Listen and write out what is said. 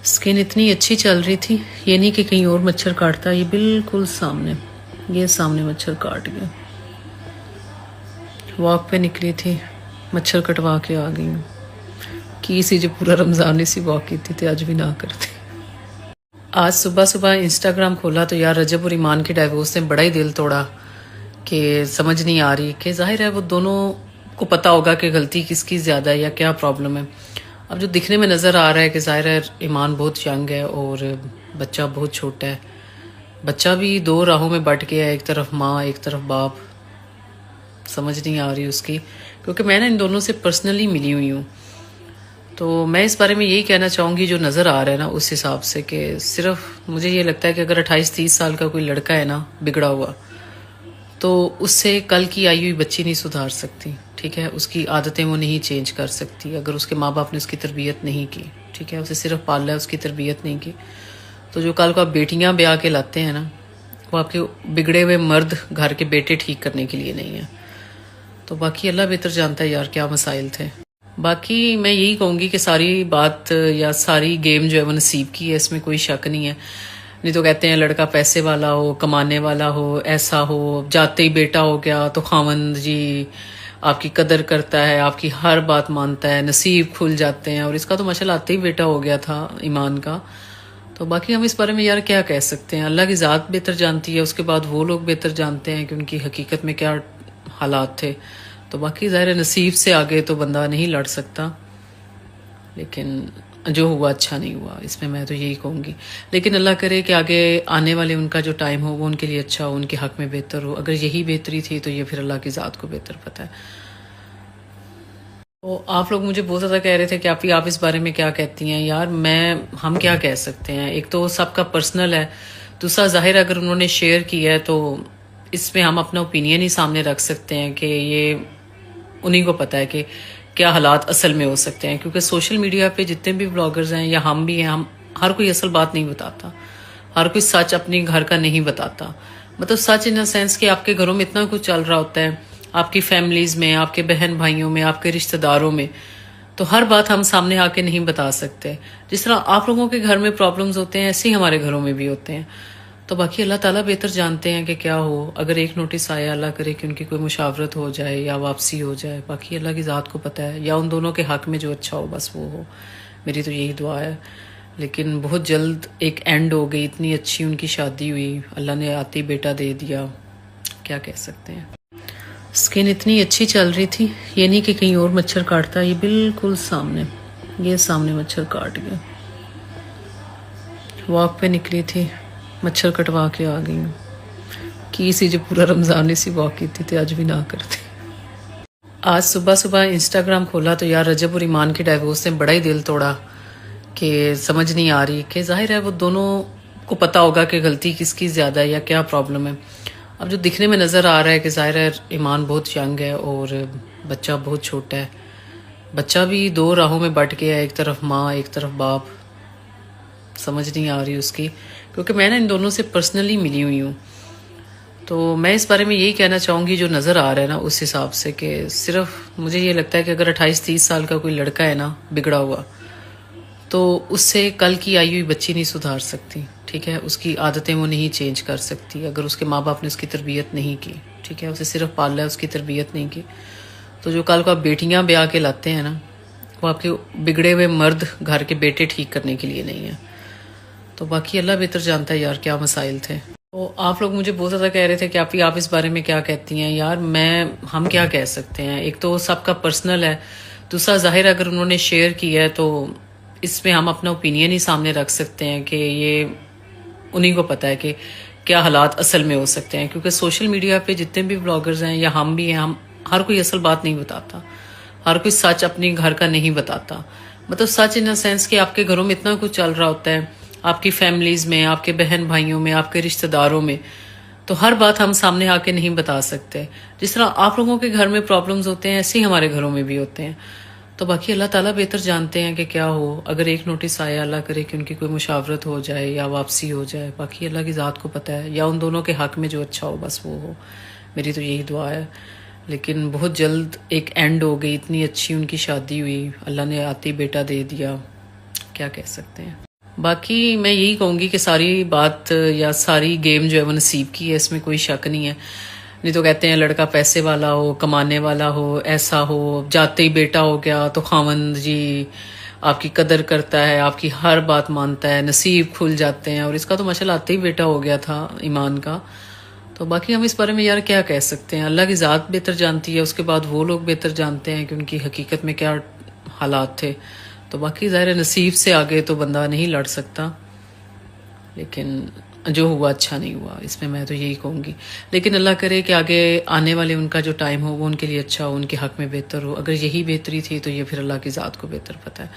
Skin इतनी अच्छी चल रही थी, ये नहीं कि कहीं और मच्छर काटता, ये बिल्कुल सामने, ये सामने मच्छर काट गया। वॉक पे निकली थी, मच्छर कटवा के आ गई हूँ। की सी जो पूरा रमज़ान इसी वॉक की थी आज भी ना करती। आज सुबह सुबह इंस्टाग्राम खोला तो यार रजब और ईमान के डाइवोर्स ने बड़ा ही दिल तोड़ा कि समझ नहीं आ रही कि जाहिर है वो दोनों को पता होगा कि गलती किसकी ज़्यादा है या क्या प्रॉब्लम है। अब जो दिखने में नज़र आ रहा है कि जाहिर है ईमान बहुत यंग है और बच्चा बहुत छोटा है। बच्चा भी दो राहों में बट गया है, एक तरफ माँ एक तरफ बाप। समझ नहीं आ रही उसकी, क्योंकि मैं ना इन दोनों से पर्सनली मिली हुई हूँ। तो मैं इस बारे में यही कहना चाहूँगी जो नज़र आ रहा है ना उस हिसाब से कि सिर्फ मुझे ये लगता है कि अगर 28-30 साल का कोई लड़का है ना बिगड़ा हुआ, तो उससे कल की आई हुई बच्ची नहीं सुधार सकती। ठीक है, उसकी आदतें वो नहीं चेंज कर सकती अगर उसके माँ बाप ने उसकी तरबियत नहीं की। ठीक है, उसे सिर्फ पाला है, उसकी तरबियत नहीं की। तो जो कल को आप बेटियाँ ब्याह के लाते हैं ना, वो आपके बिगड़े हुए मर्द घर के बेटे ठीक करने के लिए नहीं है। तो बाकी अल्लाह बेहतर जानता है यार क्या मसाइल थे। बाकी मैं यही कहूँगी कि सारी बात या सारी गेम जो है वो नसीब की है, इसमें कोई शक नहीं है। नहीं तो कहते हैं लड़का पैसे वाला हो, कमाने वाला हो, ऐसा हो, जाते ही बेटा हो गया तो खावंद जी आपकी कदर करता है, आपकी हर बात मानता है, नसीब खुल जाते हैं। और इसका तो माशाल्लाह आते ही बेटा हो गया था ईमान का। तो बाकी हम इस बारे में यार क्या कह सकते हैं, अल्लाह की ज़ात बेहतर जानती है, उसके बाद वो लोग बेहतर जानते हैं कि उनकी हकीकत में क्या हालात थे। तो बाकी ज़ाहिर नसीब से आगे तो बंदा नहीं लड़ सकता, लेकिन जो हुआ अच्छा नहीं हुआ, इसमें मैं तो यही कहूँगी। लेकिन अल्लाह करे कि आगे आने वाले उनका जो टाइम हो वो उनके लिए अच्छा हो, उनके हक में बेहतर हो। अगर यही बेहतरी थी तो ये फिर अल्लाह की ज़ात को बेहतर पता है। तो आप लोग मुझे बहुत ज़्यादा कह रहे थे कि आप इस बारे में क्या कहती हैं। यार हम क्या कह सकते हैं, एक तो सबका पर्सनल है, दूसरा ज़ाहिर अगर उन्होंने शेयर किया है तो इसमें हम अपना ओपिनियन ही सामने रख सकते हैं कि ये उन्हीं को पता है कि क्या हालात असल में हो सकते हैं। क्योंकि सोशल मीडिया पे जितने भी ब्लॉगर्स हैं या हम भी हैं, हम हर कोई असल बात नहीं बताता, हर कोई सच अपने घर का नहीं बताता। मतलब सच इन द सेंस कि आपके घरों में इतना कुछ चल रहा होता है, आपकी फैमिलीज में, आपके बहन भाइयों में, आपके रिश्तेदारों में, तो हर बात हम सामने आके नहीं बता सकते। जिस तरह आप लोगों के घर में प्रॉब्लम्स होते हैं ऐसे ही हमारे घरों में भी होते हैं। तो बाकी अल्लाह ताला बेहतर जानते हैं कि क्या हो। अगर एक नोटिस आया, अल्लाह करे कि उनकी कोई मुशावरत हो जाए या वापसी हो जाए, बाकी अल्लाह की ज़ात को पता है, या उन दोनों के हक में जो अच्छा हो बस वो हो। मेरी तो यही दुआ है। लेकिन बहुत जल्द एक एंड हो गई, इतनी अच्छी उनकी शादी हुई, अल्लाह ने आते ही बेटा दे दिया, क्या कह सकते हैं। स्किन इतनी अच्छी चल रही थी, ये नहीं कि कहीं और मच्छर काटता, ये बिल्कुल सामने, ये सामने मच्छर काट गया। वॉक पे निकली थी, मच्छर कटवा के आ गई हूँ। की सी जो पूरा रमज़ान इसी वॉक की थी आज भी ना करती। आज सुबह सुबह इंस्टाग्राम खोला तो यार रजब और ईमान के डाइवोर्स ने बड़ा ही दिल तोड़ा कि समझ नहीं आ रही कि जाहिर है वो दोनों को पता होगा कि गलती किसकी ज़्यादा है या क्या प्रॉब्लम है। अब जो दिखने में नज़र आ रहा है कि जाहिर है ईमान बहुत यंग है और बच्चा बहुत छोटा है। बच्चा भी दो राहों में बट गया है, एक तरफ माँ एक तरफ बाप। समझ नहीं आ रही उसकी, क्योंकि मैं ना इन दोनों से पर्सनली मिली हुई हूँ। तो मैं इस बारे में यही कहना चाहूँगी जो नज़र आ रहा है ना उस हिसाब से कि सिर्फ मुझे ये लगता है कि अगर 28-30 साल का कोई लड़का है ना बिगड़ा हुआ, तो उससे कल की आई हुई बच्ची नहीं सुधार सकती। ठीक है, उसकी आदतें वो नहीं चेंज कर सकती अगर उसके माँ बाप ने उसकी तरबियत नहीं की। ठीक है, उसे सिर्फ पाला है, उसकी तरबियत नहीं की। तो जो कल को आप बेटियाँ ब्याह के लाते हैं ना, वो आपके बिगड़े हुए मर्द घर के बेटे ठीक करने के लिए नहीं है। तो बाकी अल्लाह बेहतर जानता है यार क्या मसाइल थे। तो आप लोग मुझे बहुत ज़्यादा कह रहे थे कि आप इस बारे में क्या कहती हैं। यार हम क्या कह सकते हैं, एक तो सबका पर्सनल है, दूसरा ज़ाहिर अगर उन्होंने शेयर किया है तो इसमें हम अपना ओपिनियन ही सामने रख सकते हैं कि ये उन्हीं को पता है कि क्या हालात असल में हो सकते हैं। क्योंकि सोशल मीडिया पे जितने भी ब्लॉगर्स हैं या हम भी हैं, हम हर कोई असल बात नहीं बताता, हर कोई सच अपने घर का नहीं बताता। मतलब सच इन द सेंस कि आपके घरों में इतना कुछ चल रहा होता है, आपकी फैमिलीज में, आपके बहन भाइयों में, आपके रिश्तेदारों में, तो हर बात हम सामने आके नहीं बता सकते। जिस तरह आप लोगों के घर में प्रॉब्लम्स होते हैं ऐसे ही हमारे घरों में भी होते हैं। तो बाकी अल्लाह ताला बेहतर जानते हैं कि क्या हो। अगर एक नोटिस आया, अल्लाह करे कि उनकी कोई मुशावरत हो जाए या वापसी हो जाए, बाकी अल्लाह की ज़ात को पता है, या उन दोनों के हक में जो अच्छा हो बस वो हो। मेरी तो यही दुआ है। लेकिन बहुत जल्द एक एंड हो गई, इतनी अच्छी उनकी शादी हुई, अल्लाह ने आते ही बेटा दे दिया, क्या कह सकते हैं। باقی میں یہی کہوں گی کہ ساری بات یا ساری گیم جو ہے وہ نصیب کی ہے، اس میں کوئی شک نہیں ہے. نہیں تو کہتے ہیں لڑکا پیسے والا ہو، کمانے والا ہو، ایسا ہو، جاتے ہی بیٹا ہو گیا تو خاوند جی آپ کی قدر کرتا ہے، آپ کی ہر بات مانتا ہے، نصیب کھل جاتے ہیں. اور اس کا تو ماشاءاللہ آتے ہی بیٹا ہو گیا تھا ایمان کا. تو باقی ہم اس بارے میں یار کیا کہہ سکتے ہیں، اللہ کی ذات بہتر جانتی ہے، اس کے بعد وہ لوگ بہتر جانتے ہیں کہ ان کی حقیقت میں کیا حالات تھے. تو باقی ظاہر نصیب سے آگے تو بندہ نہیں لڑ سکتا، لیکن جو ہوا اچھا نہیں ہوا، اس میں تو یہی کہوں گی. لیکن اللہ کرے کہ آگے آنے والے ان کا جو ٹائم ہو وہ ان کے لیے اچھا ہو، ان کے حق میں بہتر ہو. اگر یہی بہتری تھی تو یہ پھر اللہ کی ذات کو بہتر پتہ ہے.